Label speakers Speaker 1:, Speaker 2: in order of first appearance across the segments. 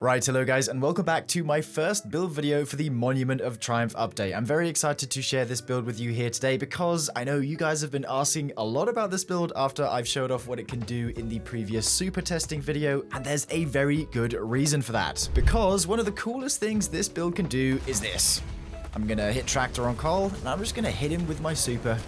Speaker 1: Right, hello guys, and welcome back to my first build video for the Monument of Triumph update. I'm very excited to share this build with you here today because I know you guys have been asking a lot about this build after I've showed off what it can do in the previous super testing video, and there's a very good reason for that. Because one of the coolest things this build can do is this. I'm gonna hit Tractor on Cole, and I'm just gonna hit him with my super,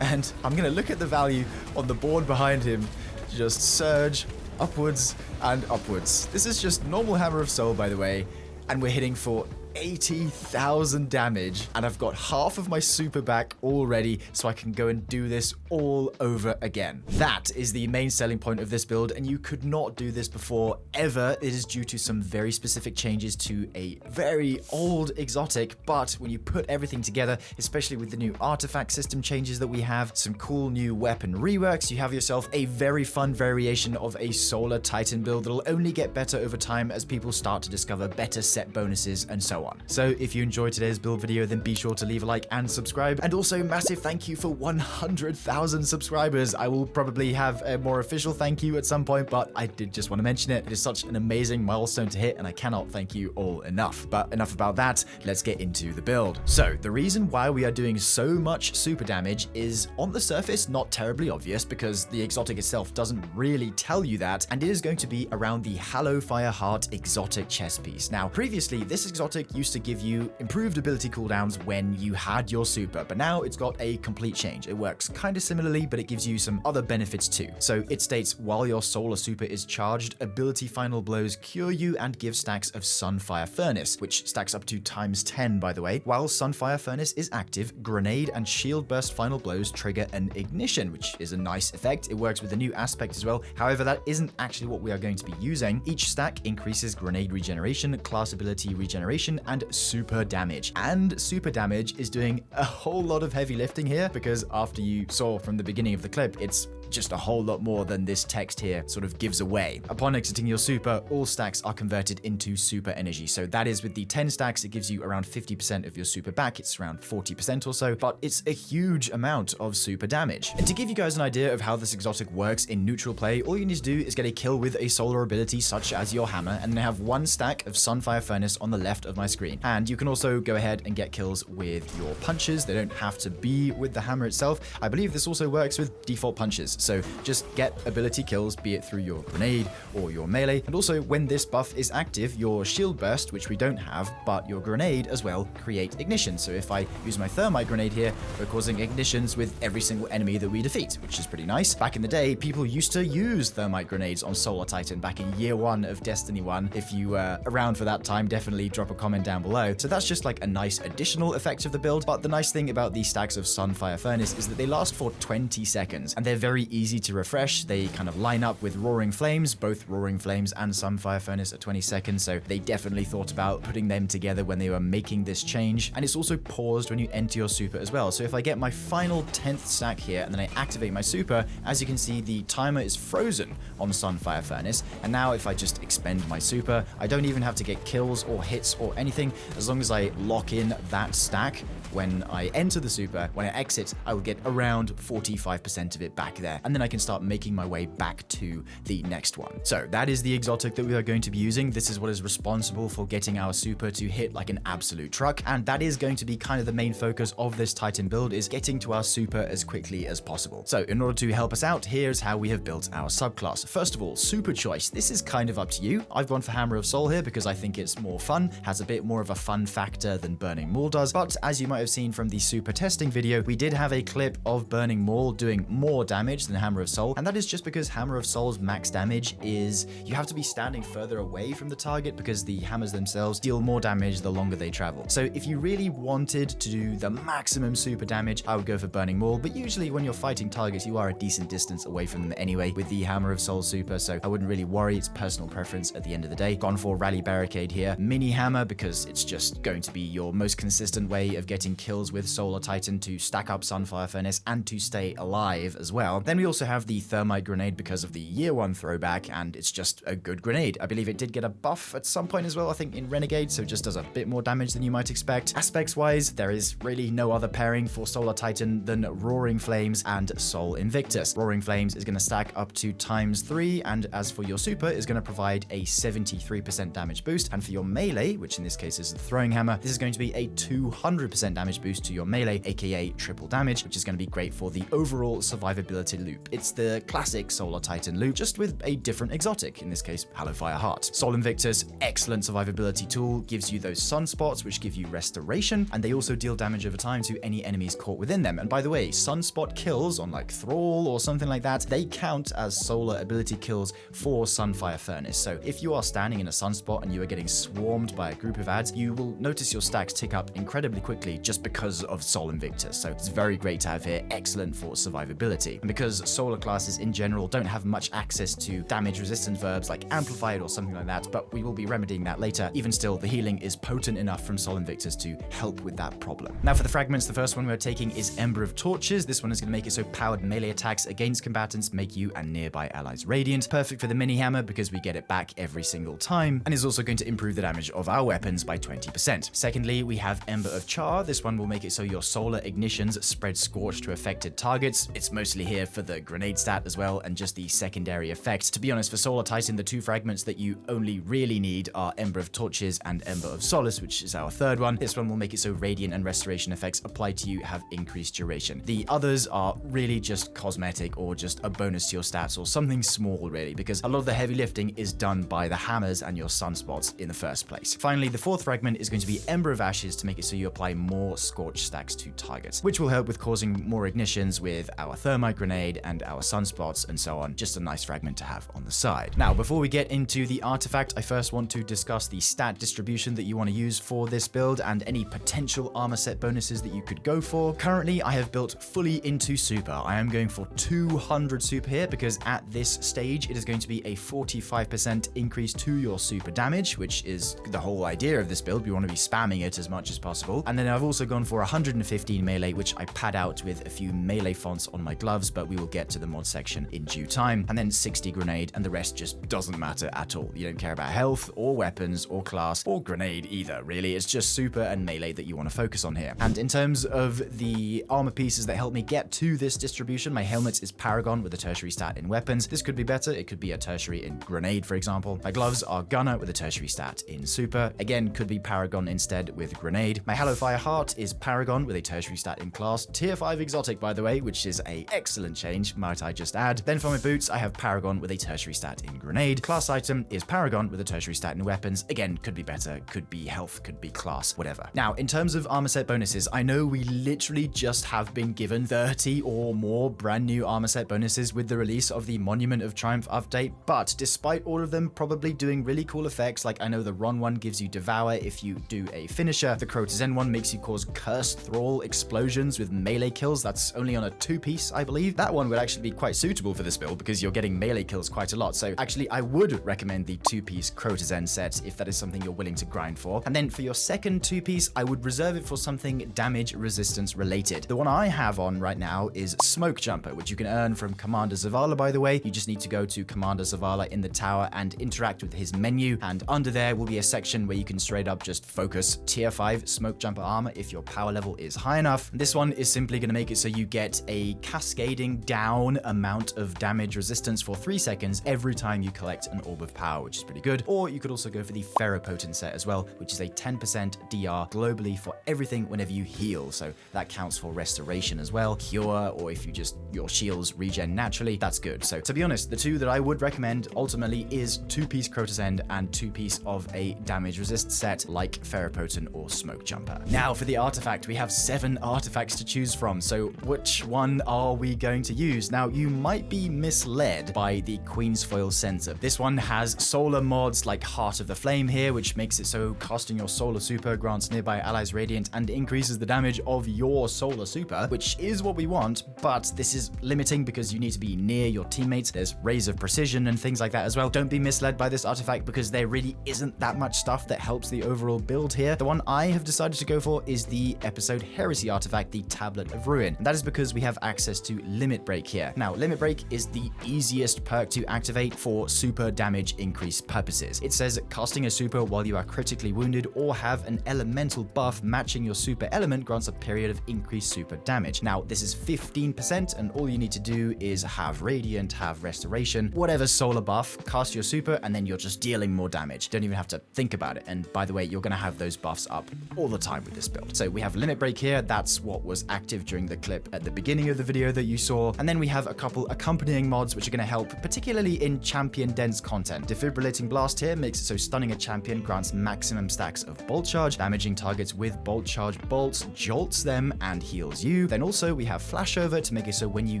Speaker 1: and I'm gonna look at the value on the board behind him just surge upwards and upwards. This is just normal Hammer of Soul, by the way, and we're hitting for 80,000 damage, and I've got half of my super back already, so I can go and do this all over again. That is the main selling point of this build, and you could not do this before ever. It is due to some very specific changes to a very old exotic, but when you put everything together, especially with the new artifact system changes that we have, some cool new weapon reworks, you have yourself a very fun variation of a Solar Titan build that'll only get better over time as people start to discover better set bonuses and so on. So if you enjoyed today's build video, then be sure to leave a like and subscribe. And also massive thank you for 100,000 subscribers. I will probably have a more official thank you at some point, but I did just want to mention it. It is such an amazing milestone to hit, and I cannot thank you all enough. But enough about that, let's get into the build. So the reason why we are doing so much super damage is on the surface not terribly obvious, because the exotic itself doesn't really tell you that, and it is going to be around the Hallowfire Heart exotic chest piece. Now previously this exotic used to give you improved ability cooldowns when you had your super, but now it's got a complete change. It works kind of similarly, but it gives you some other benefits too. So it states, while your solar super is charged, ability final blows cure you and give stacks of Sunfire Furnace, which stacks up to ×10 by the way. While Sunfire Furnace is active, grenade and shield burst final blows trigger an ignition, which is a nice effect. It works with the new aspect as well. However, that isn't actually what we are going to be using. Each stack increases grenade regeneration, class ability regeneration, and super damage. And super damage is doing a whole lot of heavy lifting here, because after you saw from the beginning of the clip, it's just a whole lot more than this text here sort of gives away. Upon exiting your super, all stacks are converted into super energy. So that is with the 10 stacks, it gives you around 50% of your super back. It's around 40% or so, but it's a huge amount of super damage. And to give you guys an idea of how this exotic works in neutral play, all you need to do is get a kill with a solar ability such as your hammer, and then have one stack of Sunfire Furnace on the left of my screen. And you can also go ahead and get kills with your punches. They don't have to be with the hammer itself. I believe this also works with default punches. So just get ability kills, be it through your grenade or your melee. And also when this buff is active, your shield burst, which we don't have, but your grenade as well, create ignition. So if I use my thermite grenade here, we're causing ignitions with every single enemy that we defeat, which is pretty nice. Back in the day, people used to use thermite grenades on Solar Titan back in year 1 of Destiny 1. If you were around for that time, definitely drop a comment down below. So that's just like a nice additional effect of the build. But the nice thing about these stacks of Sunfire Furnace is that they last for 20 seconds, and they're very easy to refresh. They kind of line up with Roaring Flames. Both Roaring Flames and Sunfire Furnace are 20 seconds, so they definitely thought about putting them together when they were making this change. And it's also paused when you enter your super as well. So if I get my final 10th stack here and then I activate my super, as you can see, the timer is frozen on Sunfire Furnace. And now if I just expend my super, I don't even have to get kills or hits or anything. As long as I lock in that stack, when I enter the super, when I exit, I will get around 45% of it back there. And then I can start making my way back to the next one. So that is the exotic that we are going to be using. This is what is responsible for getting our super to hit like an absolute truck. And that is going to be kind of the main focus of this Titan build, is getting to our super as quickly as possible. So in order to help us out, here's how we have built our subclass. First of all, super choice. This is kind of up to you. I've gone for Hammer of Soul here because I think it's more fun, has a bit more of a fun factor than Burning Maul does. But as you might have seen from the super testing video, we did have a clip of Burning Maul doing more damage than Hammer of Soul, and that is just because Hammer of Soul's max damage is you have to be standing further away from the target, because the hammers themselves deal more damage the longer they travel. So if you really wanted to do the maximum super damage, I would go for Burning Maul, but usually when you're fighting targets, you are a decent distance away from them anyway with the Hammer of Soul super, so I wouldn't really worry. It's personal preference at the end of the day. Gone for Rally Barricade here. Mini Hammer, because it's just going to be your most consistent way of getting kills with Solar Titan to stack up Sunfire Furnace and to stay alive as well. Then we also have the thermite grenade because of the year 1 throwback, and it's just a good grenade. I believe it did get a buff at some point as well, I think in Renegade, so it just does a bit more damage than you might expect. Aspects wise, there is really no other pairing for Solar Titan than Roaring Flames and Sol Invictus. Roaring Flames is going to stack up to ×3, and as for your super, is going to provide a 73% damage boost, and for your melee, which in this case is the throwing hammer, this is going to be a 200% damage boost to your melee, aka triple damage, which is going to be great for the overall survivability loop. It's the classic Solar Titan loop, just with a different exotic, in this case, Hallowfire Heart. Sol Invictus, excellent survivability tool, gives you those sunspots, which give you restoration, and they also deal damage over time to any enemies caught within them. And by the way, sunspot kills on like Thrall or something like that, they count as solar ability kills for Sunfire Furnace. So if you are standing in a sunspot and you are getting swarmed by a group of ads, you will notice your stacks tick up incredibly quickly just because of Sol Invictus. So it's very great to have here, excellent for survivability. And because solar classes in general don't have much access to damage resistant verbs like Amplified or something like that, but we will be remedying that later, even still, the healing is potent enough from Sol Invictus to help with that problem. Now for the fragments, the first one we're taking is Ember of Torches. This one is going to make it so powered melee attacks against combatants make you and nearby allies radiant. Perfect for the mini hammer because we get it back every single time, and is also going to improve the damage of our weapons by 20%. Secondly, we have Ember of Char. This one will make it so your solar ignitions spread scorch to affected targets. It's mostly here for the grenade stat as well, and just the secondary effects. To be honest, for Solar Titan, the two fragments that you only really need are Ember of Torches and Ember of Solace, which is our third one. This one will make it so radiant and restoration effects applied to you have increased duration. The others are really just cosmetic or just a bonus to your stats or something small really, because a lot of the heavy lifting is done by the hammers and your sunspots in the first place. Finally, the fourth fragment is going to be Ember of Ashes to make it so you apply more scorch stacks to targets, which will help with causing more ignitions with our thermite grenade and our sunspots and so on. Just a nice fragment to have on the side. Now, before we get into the artifact, I first want to discuss the stat distribution that you want to use for this build and any potential armor set bonuses that you could go for. Currently, I have built fully into super. I am going for 200 super here because at this stage, it is going to be a 45% increase to your super damage, which is the whole idea of this build. We want to be spamming it as much as possible. And then I've also gone for 115 melee, which I pad out with a few melee fonts on my gloves, but we will get to the mod section in due time. And then 60 grenade, and the rest just doesn't matter at all. You don't care about health or weapons or class or grenade either, really. It's just super and melee that you want to focus on here. And in terms of the armor pieces that help me get to this distribution, my helmet is Paragon with a tertiary stat in weapons. This could be better. It could be a tertiary in grenade, for example. My gloves are Gunner with a tertiary stat in super. Again, could be Paragon instead with grenade. My Hallowfire Heart is Paragon with a tertiary stat in class. Tier 5 exotic, by the way, which is a excellent change, might I just add. Then for my boots, I have Paragon with a tertiary stat in grenade. Class item is Paragon with a tertiary stat in weapons. Again, could be better, could be health, could be class, whatever. Now, in terms of armor set bonuses, I know we literally just have been given 30 or more brand new armor set bonuses with the release of the Monument of Triumph update, but despite all of them probably doing really cool effects, like I know the Ron one gives you Devour if you do a finisher, the Crotazen one makes you cause Cursed Thrall explosions with melee kills. That's only on a 2-piece, I believe. That one would actually be quite suitable for this build because you're getting melee kills quite a lot. So actually, I would recommend the 2-piece Crotazen set if that is something you're willing to grind for. And then for your second 2-piece, I would reserve it for something damage resistance related. The one I have on right now is Smoke Jumper, which you can earn from Commander Zavala, by the way. You just need to go to Commander Zavala in the tower and interact with his menu. And under there will be a section where you can straight up just focus tier 5 Smoke Jumper armor if your power level is high enough. This one is simply going to make it so you get a cascading down amount of damage resistance for 3 seconds every time you collect an Orb of Power, which is pretty good. Or you could also go for the Ferropotent set as well, which is a 10% DR globally for everything whenever you heal. So that counts for restoration as well, cure, or if you just, your shields regen naturally, that's good. So to be honest, the two that I would recommend ultimately is 2-piece Crotazen and 2-piece of a damage resist set like Ferropotent or Smoke Jumper. Now for the artifact, we have 7 artifacts to choose from. So which one are we going to use? Now you might be misled by the Queen's Foil Center. This one has solar mods like Heart of the Flame here, which makes it so casting your solar super grants nearby allies radiant and increases the damage of your solar super, which is what we want, but this is limiting because you need to be near your teammates. There's Rays of Precision and things like that as well. Don't be misled by this artifact because there really isn't that much stuff that helps the overall build here. The one I have decided to go for is the Episode Heresy artifact, the Tablet of Ruin. And that is because we have access to limit Limit Break here. Now, Limit Break is the easiest perk to activate for super damage increase purposes. It says casting a super while you are critically wounded or have an elemental buff matching your super element grants a period of increased super damage. Now, this is 15%, and all you need to do is have Radiant, have Restoration, whatever solar buff, cast your super, and then you're just dealing more damage. Don't even have to think about it. And by the way, you're going to have those buffs up all the time with this build. So we have Limit Break here. That's what was active during the clip at the beginning of the video that you saw. And then we have a couple accompanying mods which are going to help, particularly in champion dense content. Defibrillating Blast here makes it so stunning a champion grants maximum stacks of bolt charge, damaging targets with bolt charge bolts, jolts them, and heals you. Then also we have Flashover to make it so when you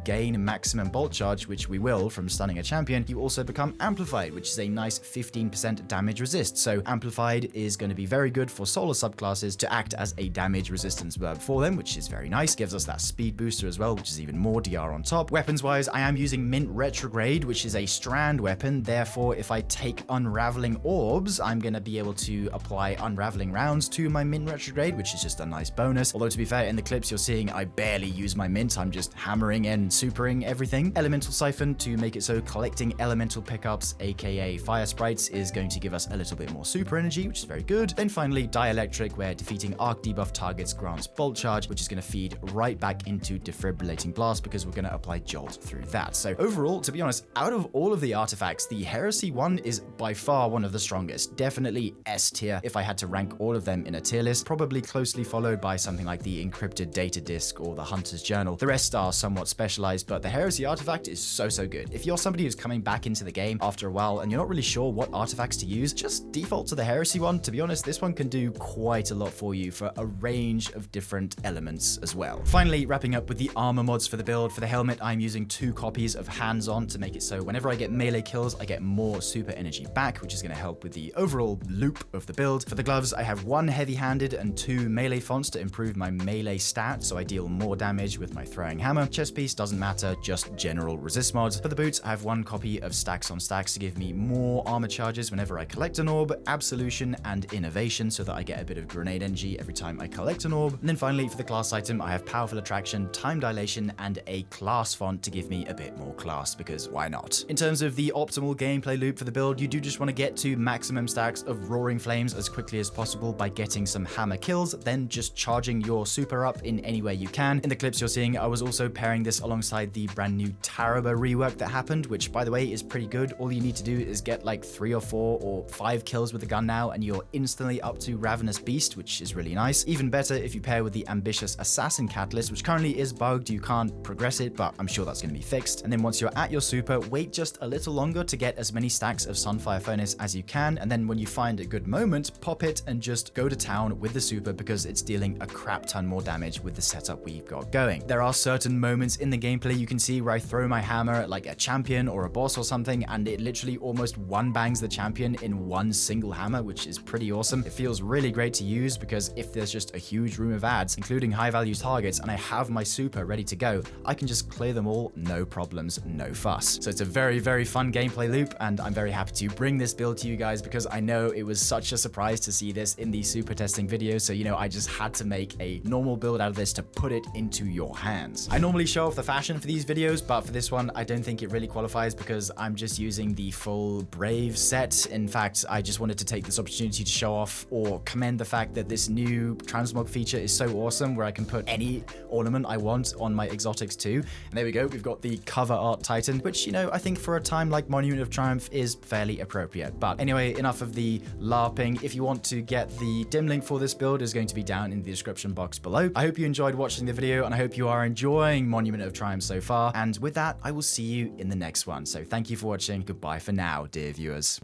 Speaker 1: gain maximum bolt charge, which we will from stunning a champion, you also become amplified, which is a nice 15% damage resist. So amplified is going to be very good for solar subclasses to act as a damage resistance verb for them, which is very nice. Gives us that speed booster as well, which is even more DR on top. Weapons wise, I am using Mint Retrograde, which is a strand weapon. Therefore, if I take unraveling orbs, I'm going to be able to apply unraveling rounds to my Mint Retrograde, which is just a nice bonus. Although to be fair, in the clips you're seeing, I barely use my mint. I'm just hammering and supering everything. Elemental Siphon to make it so collecting elemental pickups, aka fire sprites, is going to give us a little bit more super energy, which is very good. Then finally, Dielectric, where defeating arc debuff targets grants bolt charge, which is going to feed right back into Defibrillating Blast because we're going to apply jolt through that. So overall, to be honest, out of all of the artifacts, the Heresy one is by far one of the strongest. Definitely S tier if I had to rank all of them in a tier list, probably closely followed by something like the Encrypted Data Disk or the Hunter's Journal. The rest are somewhat specialized, but the Heresy artifact is so good. If you're somebody who's coming back into the game after a while and you're not really sure what artifacts to use, just default to the Heresy one. To be honest, this one can do quite a lot for you for a range of different elements as well. Finally, wrapping up with the armor mods for the build. For the helmet, I'm using 2 copies of Hands On to make it so whenever I get melee kills, I get more super energy back, which is going to help with the overall loop of the build. For the gloves, I have 1 heavy-handed and 2 melee fonts to improve my melee stat, so I deal more damage with my throwing hammer. Chest piece doesn't matter, just general resist mods. For the boots, I have 1 copy of Stacks on Stacks to give me more armor charges whenever I collect an orb, Absolution, and Innovation, so that I get a bit of grenade energy every time I collect an orb. And then finally, for the class item, I have Powerful Attraction, Time Dilation, and a class font to give me a bit more class, because why not? In terms of the optimal gameplay loop for the build, you do just want to get to maximum stacks of Roaring Flames as quickly as possible by getting some hammer kills, then just charging your super up in any way you can. In the clips you're seeing, I was also pairing this alongside the brand new Taraba rework that happened, which by the way is pretty good. All you need to do is get like 3 or 4 or 5 kills with the gun now, and you're instantly up to Ravenous Beast, which is really nice. Even better if you pair with the Ambitious Assassin Catalyst, which currently is bugged. You can't progress it, but I'm sure that's going to be fixed. And then once you're at your super, wait just a little longer to get as many stacks of Sunfire Furnace as you can, and then when you find a good moment, pop it and just go to town with the super because it's dealing a crap ton more damage with the setup we've got going. There are certain moments in the gameplay you can see where I throw my hammer at like a champion or a boss or something, and it literally almost one bangs the champion in one single hammer, which is pretty awesome. It feels really great to use because if there's just a huge room of ads, including high value targets, and I have my super ready to go, I can just clear them all, no problems, no fuss. So it's a very fun gameplay loop, and I'm very happy to bring this build to you guys because I know it was such a surprise to see this in the super testing video. So, you know, I just had to make a normal build out of this to put it into your hands. I normally show off the fashion for these videos, but for this one, I don't think it really qualifies because I'm just using the full Brave set. In fact, I just wanted to take this opportunity to show off or commend the fact that this new transmog feature is so awesome where I can put any ornament I want on my exotics too. And there we go, we've got the cover art Titan, which, you know, I think for a time like Monument of Triumph is fairly appropriate. But anyway, enough of the LARPing. If you want to get the dim link for this build, is going to be down in the description box below. I hope you enjoyed watching the video, and I hope you are enjoying Monument of Triumph so far. And with that, I will see you in the next one. So thank you for watching. Goodbye for now, dear viewers.